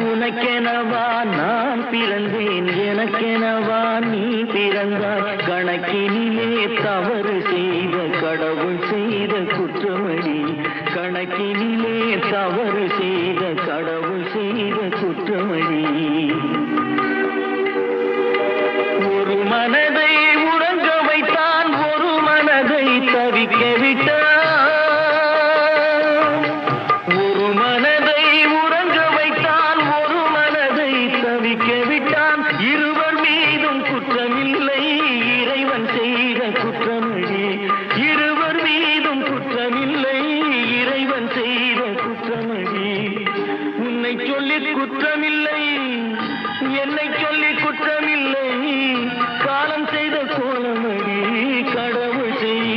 உனக்கெனவா நான் பிறந்தேன், எனக்கெனவா நீ பிறந்தாய். கணக்கினிலே தவறு செய்த கடவுள் செய்த குற்றமடி. கணக்கினிலே தவறு செய்த கடவுள் செய்த குற்றமடி. ஒரு மனதை உறங்க வைத்தான், ஒரு மனதை தவிக்க விட்டான். ஒரு மனதை உறங்க வைத்தான், ஒரு மனதை தவிக்க விட்டான். இருவர் மீதும் குற்றமில்லை, இறைவன் செய்த குற்றமடி. இருவர் மீதும் குற்றமில்லை, இறைவன் செய்த குற்றமடி. உன்னை சொல்லி குற்றமில்லை, என்னை சொல்லி குற்றமில்லை. காலம் செய்த கோலமடி, கடவுள் செய்த